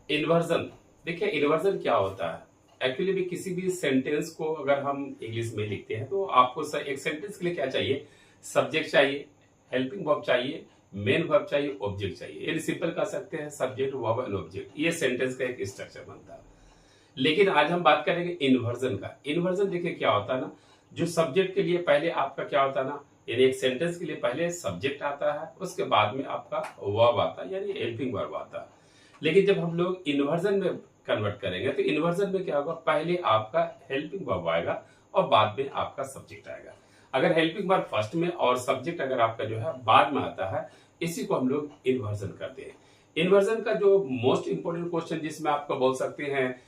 Inversion, देखिए inversion क्या होता है। एक्चुअली भी किसी भी सेंटेंस को अगर हम इंग्लिश में लिखते हैं तो आपको एक सेंटेंस के लिए क्या चाहिए, सब्जेक्ट चाहिए, हेल्पिंग वर्ब चाहिए, मेन वर्ब चाहिए, ऑब्जेक्ट चाहिए। यानी सिंपल कह सकते हैं सब्जेक्ट वर्ब एंड ऑब्जेक्ट, ये सेंटेंस का एक स्ट्रक्चर बनता है। लेकिन आज हम बात करेंगे इन्वर्जन का। इन्वर्जन देखिए क्या होता है ना, जो सब्जेक्ट के लिए पहले आपका क्या होता है ना, यानी एक सेंटेंस के लिए पहले सब्जेक्ट आता है, उसके बाद में आपका वर्ब आता है यानी हेल्पिंग वर्ब आता है। लेकिन जब हम लोग इन्वर्जन में कन्वर्ट करेंगे तो इन्वर्जन में क्या होगा, पहले आपका हेल्पिंग वर्ब आएगा और बाद में आपका सब्जेक्ट आएगा। अगर हेल्पिंग वर्ब फर्स्ट में और सब्जेक्ट अगर आपका जो है बाद में आता है, इसी को हम लोग इन्वर्जन करते हैं। इन्वर्जन का जो मोस्ट इंपोर्टेंट क्वेश्चन जिसमें आपको बोल सकते हैं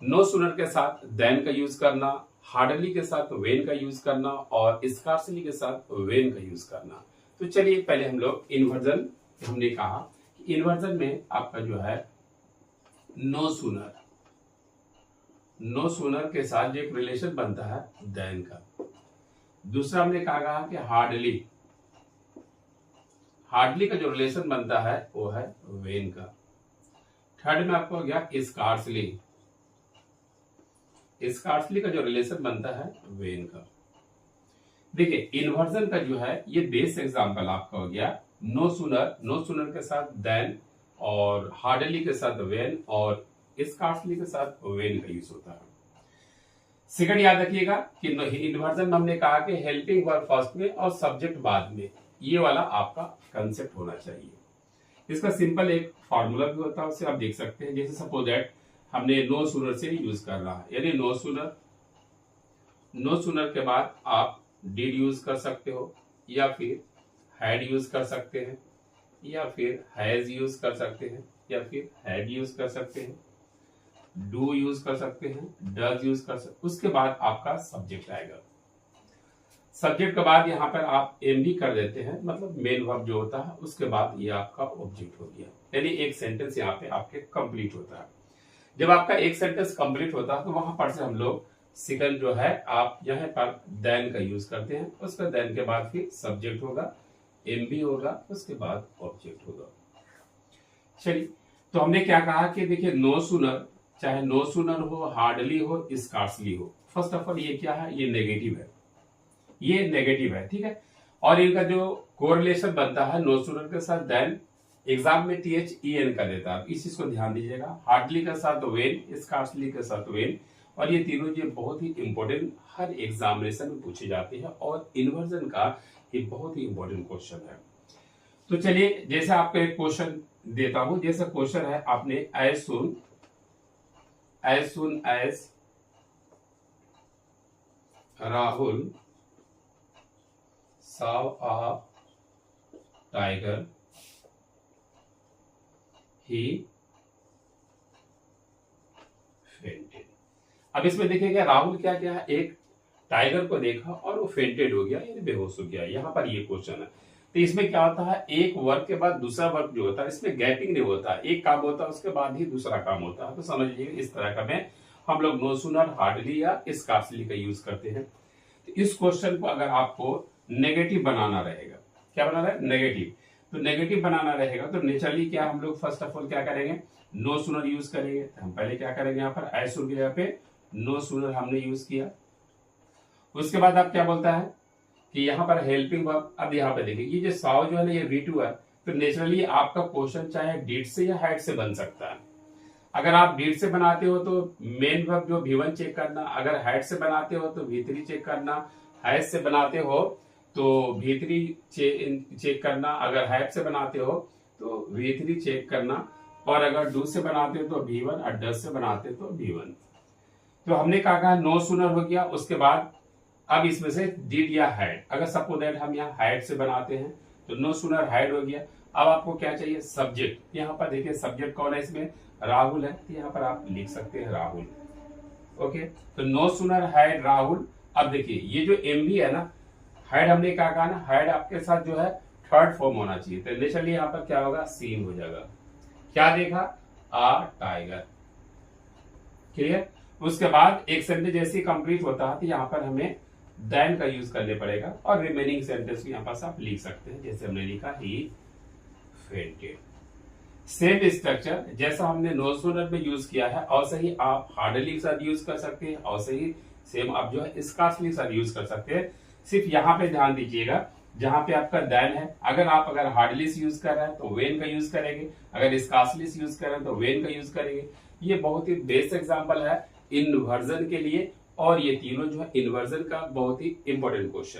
नो सुनर के साथ देन का यूज करना, हार्डली के साथ वेन का यूज करना और स्कार्सली के साथ वेन का यूज करना। तो चलिए पहले हम लोग इन्वर्जन, हमने कहा कि इन्वर्जन में आपका जो है नो सुनर के साथ जो एक रिलेशन बनता है देन का। दूसरा हमने कहा कि हार्डली का जो रिलेशन बनता है वो है वेन का। थर्ड में आपको हो गया स्कार्सली का जो रिलेशन बनता है वेन का। देखिए इन्वर्जन का जो है ये बेस एग्जांपल आपका हो गया नो सुनर के साथ देन और हार्डली के साथ वेन और स्कार्सली के साथ वेन का यूज होता है। सेकंड याद रखिएगा कि इन्वर्जन में हमने कहा कि हेल्पिंग वर्ब फर्स्ट में और सब्जेक्ट बाद में, ये वाला आपका कंसेप्ट होना चाहिए। इसका सिंपल एक फॉर्मूला भी होता है, उसे आप देख सकते हैं। जैसे सपोज दैट हमने नो सुनर से यूज कर रहा है, यानी नो सुनर के बाद आप डिड यूज कर सकते हो या फिर हैड यूज कर सकते हैं या फिर हैज यूज कर सकते हैं या फिर हैड यूज कर सकते हैं, डू यूज कर सकते हैं, डज यूज कर सकते। उसके बाद आपका सब्जेक्ट आएगा। सब्जेक्ट के बाद यहाँ पर आप एम भी कर देते हैं, मतलब मेन वर्ब जो होता है, उसके बाद ये आपका ऑब्जेक्ट हो गया। यानी एक सेंटेंस यहाँ पे आपके कंप्लीट होता है। जब आपका एक सेंटेंस कंप्लीट होता है तो वहां पर से हम लोग सेकंड जो है आप यहाँ पर देन का यूज करते हैं। उसका देन के बाद फिर सब्जेक्ट होगा, एम भी होगा, उसके बाद ऑब्जेक्ट होगा। चलिए तो हमने क्या कहा कि देखिए नो सुनर, चाहे नो सुनर हो, हार्डली हो, स्कार्सली हो, फर्स्ट ऑफ ऑल ये क्या है, ये नेगेटिव है, ये नेगेटिव है, ठीक है। और इनका जो कोरिलेशन बनता है नो सुनर के साथ देन, एग्जाम में THEN का देता है, इस चीज को ध्यान दीजिएगा। हार्डली के साथ वेन, स्कार्सली के साथ वेन, और ये तीनों ये बहुत ही इंपॉर्टेंट हर एग्जामिनेशन में पूछे जाते हैं और इन्वर्जन का ये बहुत ही इंपॉर्टेंट क्वेश्चन है। तो चलिए जैसे आपका एक क्वेश्चन देता हूं, जैसा क्वेश्चन है आपने as soon as Rahul saw a tiger he fainted। अब इसमें देखिएगा राहुल क्या क्या है, एक टाइगर को देखा और वो फेंटेड हो गया यानी बेहोश हो गया। यहाँ पर ये क्वेश्चन है। तो इसमें क्या होता है, एक वर्ब के बाद दूसरा वर्ब जो होता है इसमें गैपिंग नहीं होता, एक काम होता है उसके बाद ही दूसरा काम होता है। तो समझ लीजिए इस तरह का में हम लोग नो सुनर, हार्डली या स्कार्सली का यूज करते हैं। तो इस क्वेश्चन को अगर आपको नेगेटिव बनाना रहेगा, क्या बनाना है, नेगेटिव। तो नेगेटिव बनाना रहेगा तो नेचुरली क्या हम लोग फर्स्ट ऑफ ऑल क्या करेंगे, नो सुनर यूज करेंगे। तो हम पहले क्या करेंगे, यहाँ पर एज सुन की जगह पे नो सुनर हमने यूज किया। उसके बाद आप क्या बोलता है कि यहाँ पर हेल्पिंग वर्ब। अब यहाँ पे देखिए ये जो साव जो है ना, ये V2 है, तो नेचुरली आपका क्वेश्चन चाहे डिड से या हैड से बन सकता है। अगर आप डिड से बनाते हो तो मेन वर्ब जो V1 चेक करना, अगर हैड से बनाते हो तो V3 चेक करना, हैड से बनाते हो तो V3 चेक करना, अगर हैड से बनाते हो तो V3 चेक करना, और अगर डू से बनाते हो तो V1 और डज से बनाते हो तो V1। तो हमने कहा नो सुनर हो गया। उसके बाद अब इसमें से डिड या हैड, अगर सपोज दैट हम यहाँ हैड से बनाते हैं तो नो सुनर हैड हो गया। अब आपको क्या चाहिए, सब्जेक्ट। यहाँ पर देखिए सब्जेक्ट कौन है, इसमें राहुल है, तो यहाँ पर आप लिख सकते हैं राहुल। ओके, तो नो सुनर हैड राहुल। अब देखिए ये जो एम भी है ना, हैड हमने क्या कहा ना, हैड आपके साथ जो है थर्ड फॉर्म होना चाहिए। तो नेचुरली यहाँ पर क्या होगा, सीन हो जाएगा। क्या देखा, आ टाइगर। क्लियर। उसके बाद एक सेंटेंस जैसे कंप्लीट होता है तो यहाँ पर हमें देन का यूज करने पड़ेगा और रिमेनिंग सेंटेंस यहाँ पास आप लिख सकते हैं, जैसे हमने लिखा ही फेंटेड। सेम स्ट्रक्चर जैसा हमने नो सोलर में यूज किया है और सही आप हार्डली के साथ यूज कर सकते हैं और सही सेम आप जो है स्कार्सली के साथ यूज कर सकते हैं। सिर्फ यहाँ पे ध्यान दीजिएगा, जहां पे आपका देन है, अगर हार्डली यूज कर रहे हैं तो वेन का यूज करेंगे, अगर स्कार्सली यूज कर रहे हैं तो वेन का यूज करेंगे। ये बहुत ही बेस्ट एग्जांपल है इन्वर्जन के लिए और ये तीनों जो है इन्वर्जन का बहुत ही इंपॉर्टेंट क्वेश्चन है।